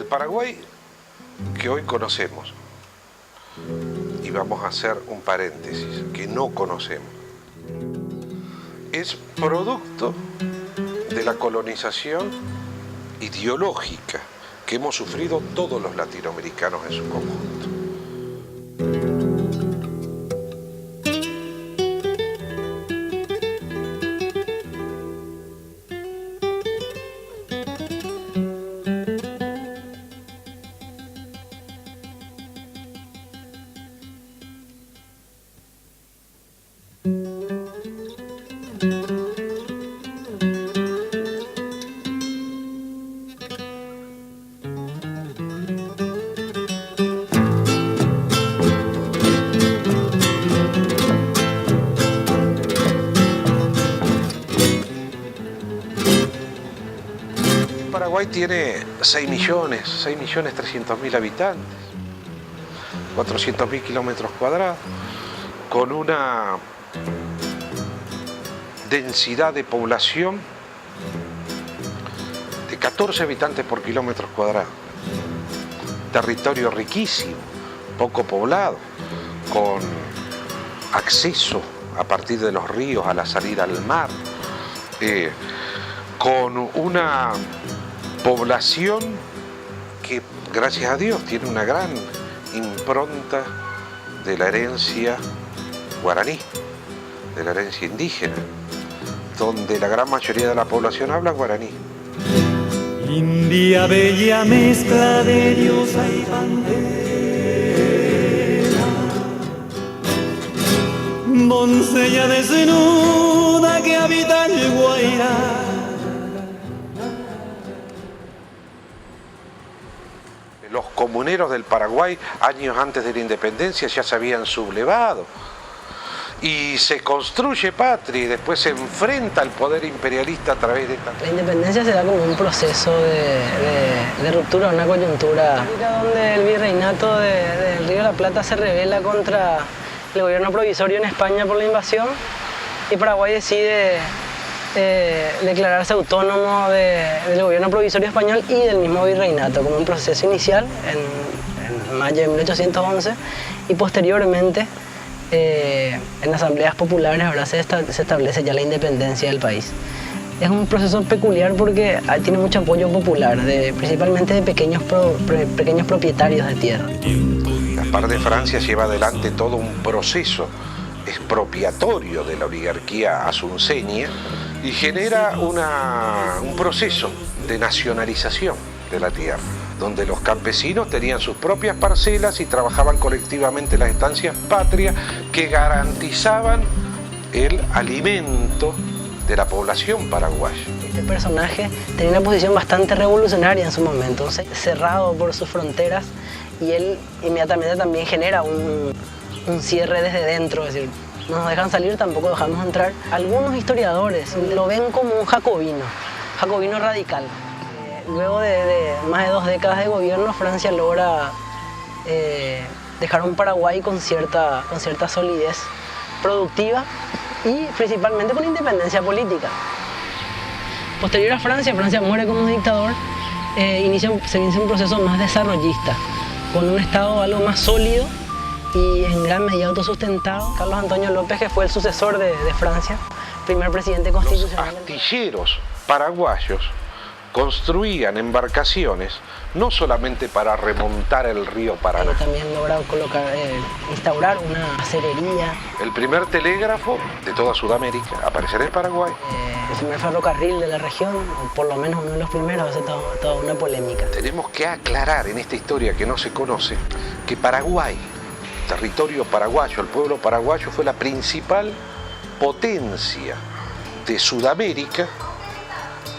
Paraguay que hoy conocemos, y vamos a hacer un paréntesis, que no conocemos, es producto de la colonización ideológica que hemos sufrido todos los latinoamericanos en su conjunto. Paraguay tiene 6.300.000 habitantes, 400.000 kilómetros cuadrados, con una densidad de población de 14 habitantes por kilómetro cuadrado. Territorio riquísimo, poco poblado, con acceso a partir de los ríos a la salida al mar, con una población que, gracias a Dios, tiene una gran impronta de la herencia guaraní, de la herencia indígena, donde la gran mayoría de la población habla guaraní. India bella mezcla de diosa y bandera, doncella desnuda que habita el Guairá. Los comuneros del Paraguay, años antes de la independencia, ya se habían sublevado. Y se construye patria y después se enfrenta al poder imperialista a través de esta... La independencia se da como un proceso de ruptura, una coyuntura donde el virreinato del Río de la Plata se rebela contra el gobierno provisorio en España por la invasión y Paraguay decide declararse autónomo del gobierno provisorio español y del mismo virreinato, como un proceso inicial en mayo de 1811 y posteriormente en asambleas populares ahora se establece ya la independencia del país. Es un proceso peculiar porque tiene mucho apoyo popular, principalmente de pequeños propietarios de tierra. La parte de Francia lleva adelante todo un proceso expropiatorio de la oligarquía asunceña y genera un proceso de nacionalización de la tierra, donde los campesinos tenían sus propias parcelas y trabajaban colectivamente en las estancias patrias que garantizaban el alimento de la población paraguaya. Este personaje tenía una posición bastante revolucionaria en su momento, cerrado por sus fronteras, y él inmediatamente también genera un cierre desde dentro, es decir, no nos dejan salir, tampoco dejamos entrar. Algunos historiadores lo ven como un jacobino radical. Luego de más de 2 décadas de gobierno, Francia logra dejar un Paraguay con cierta solidez productiva y principalmente con independencia política. Posterior a Francia muere como dictador, se inicia un proceso más desarrollista, con un Estado algo más sólido y en gran medida autosustentado. Carlos Antonio López, que fue el sucesor de Francia, primer presidente constitucional. Los astilleros paraguayos construían embarcaciones no solamente para remontar el río Paraná. También lograron instaurar una acerería. El primer telégrafo de toda Sudamérica aparecerá en Paraguay. El primer ferrocarril de la región, o por lo menos uno de los primeros, hace toda una polémica. Tenemos que aclarar en esta historia que no se conoce que Paraguay, territorio paraguayo, el pueblo paraguayo fue la principal potencia de Sudamérica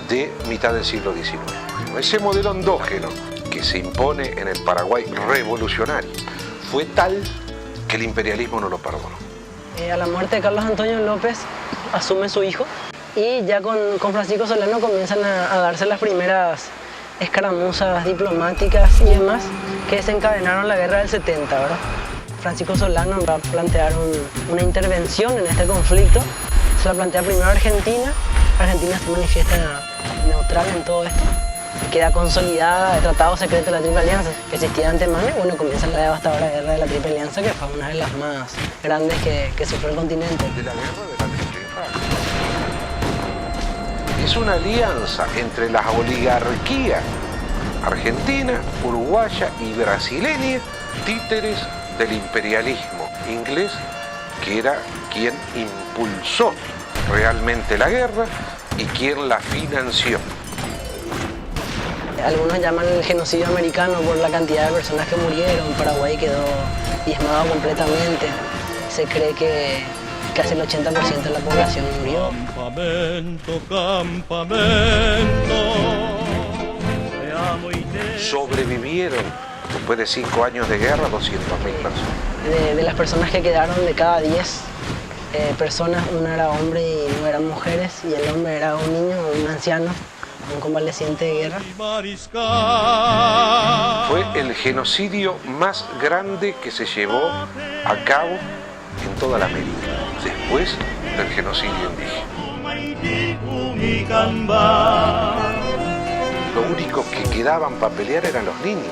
de mitad del siglo XIX. Ese modelo endógeno que se impone en el Paraguay revolucionario fue tal que el imperialismo no lo perdonó. A la muerte de Carlos Antonio López asume su hijo y ya con Francisco Solano comienzan a darse las primeras escaramuzas diplomáticas y demás que desencadenaron la guerra del 70, ¿verdad? Francisco Solano va a plantear una intervención en este conflicto. Se la plantea primero Argentina. Argentina se manifiesta neutral en todo esto. queda consolidada el tratado secreto de la Triple Alianza, que existía de antemano, y bueno, comienza la devastadora guerra de la Triple Alianza, que fue una de las más grandes que sufrió el continente. De la guerra de la Triple Alianza. Es una alianza entre las oligarquías argentina, uruguaya y brasileña, títeres del imperialismo inglés, que era quien impulsó realmente la guerra y quien la financió. Algunos llaman el genocidio americano por la cantidad de personas que murieron. Paraguay quedó diezmado completamente. Se cree que casi el 80% de la población murió. Campamento, campamento, te amo y te... Sobrevivieron, después de 5 años de guerra, 200.000 personas. De las personas que quedaron, de cada 10 personas, una era hombre y 9 eran mujeres, y el hombre era un niño o un anciano, un convaleciente de guerra. Fue el genocidio más grande que se llevó a cabo en toda la América, después del genocidio indígena. Lo único que quedaban para pelear eran los niños.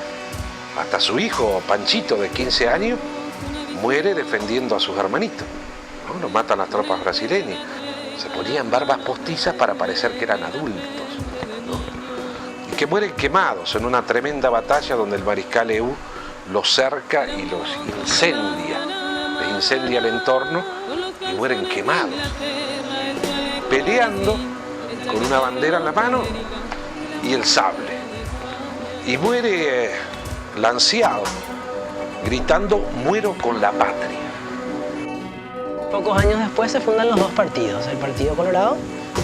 Hasta su hijo, Panchito, de 15 años, muere defendiendo a sus hermanitos. ¿No? Lo matan las tropas brasileñas. Se ponían barbas postizas para parecer que eran adultos, ¿no? Y que mueren quemados en una tremenda batalla donde el mariscal Eú los cerca y los incendia. Les incendia el entorno y mueren quemados. Peleando con una bandera en la mano y el sable. Y muere lanceado, gritando: muero con la patria. Pocos años después se fundan los dos partidos, el Partido Colorado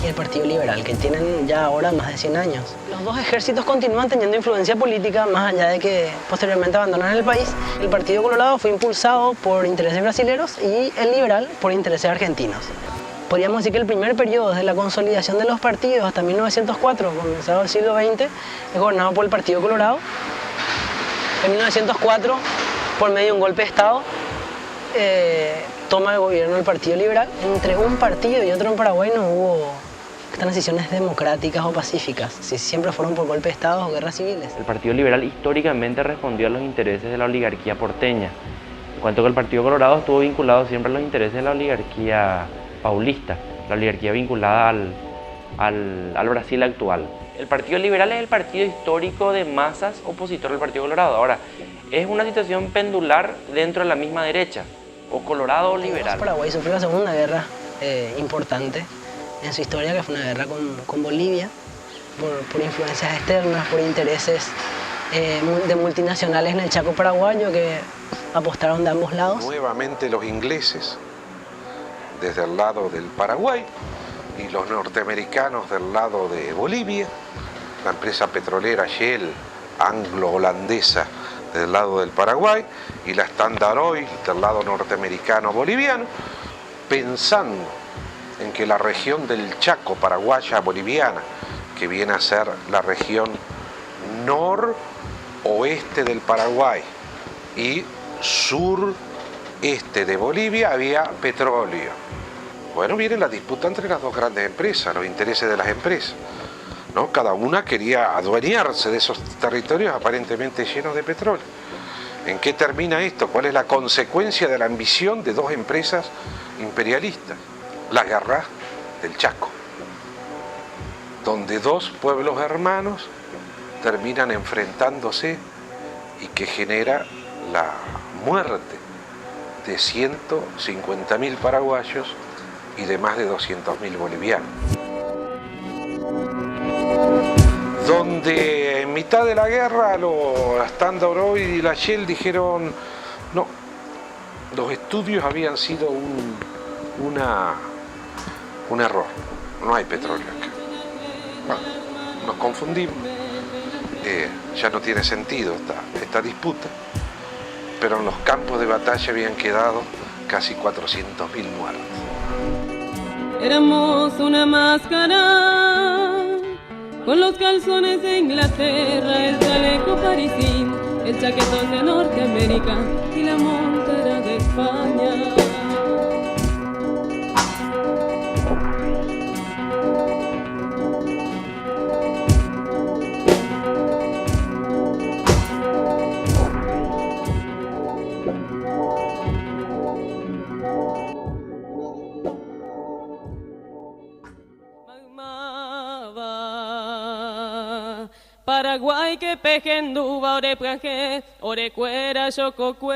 y el Partido Liberal, que tienen ya ahora más de 100 años. Los dos ejércitos continúan teniendo influencia política, más allá de que posteriormente abandonan el país. El Partido Colorado fue impulsado por intereses brasileños y el Liberal por intereses argentinos. Podríamos decir que el primer periodo, desde la consolidación de los partidos hasta 1904, comenzado el siglo XX, es gobernado por el Partido Colorado. En 1904, por medio de un golpe de Estado, toma el gobierno del Partido Liberal. Entre un partido y otro en Paraguay no hubo transiciones democráticas o pacíficas. Siempre fueron por golpe de Estado o guerras civiles. El Partido Liberal históricamente respondió a los intereses de la oligarquía porteña, en cuanto que el Partido Colorado estuvo vinculado siempre a los intereses de la oligarquía paulista, la oligarquía vinculada al Brasil actual. El Partido Liberal es el partido histórico de masas opositor al Partido Colorado. Ahora, es una situación pendular dentro de la misma derecha, o colorado o liberal. Paraguay sufrió la segunda guerra importante en su historia, que fue una guerra con Bolivia, por influencias externas, por intereses de multinacionales en el Chaco paraguayo que apostaron de ambos lados. Nuevamente los ingleses desde el lado del Paraguay y los norteamericanos del lado de Bolivia, la empresa petrolera Shell anglo-holandesa del lado del Paraguay y la Standard Oil del lado norteamericano-boliviano, pensando en que la región del Chaco paraguaya boliviana, que viene a ser la región noroeste del Paraguay y sureste de Bolivia, había petróleo. Bueno, viene la disputa entre las dos grandes empresas, los intereses de las empresas, ¿no? Cada una quería adueñarse de esos territorios aparentemente llenos de petróleo. ¿En qué termina esto? ¿Cuál es la consecuencia de la ambición de dos empresas imperialistas? La guerra del Chaco, donde dos pueblos hermanos terminan enfrentándose y que genera la muerte de 150.000 paraguayos y de más de 200.000 bolivianos. Donde en mitad de la guerra la Standard Oil y la Shell dijeron: no, los estudios habían sido un error, no hay petróleo acá. Bueno, nos confundimos, ya no tiene sentido esta disputa, pero en los campos de batalla habían quedado casi 400.000 muertos. Éramos una máscara, con los calzones de Inglaterra, el chaleco parisín, el chaquetón de Norteamérica y la montera de España. Paraguay que pejenduba ore praje ore cuera yococue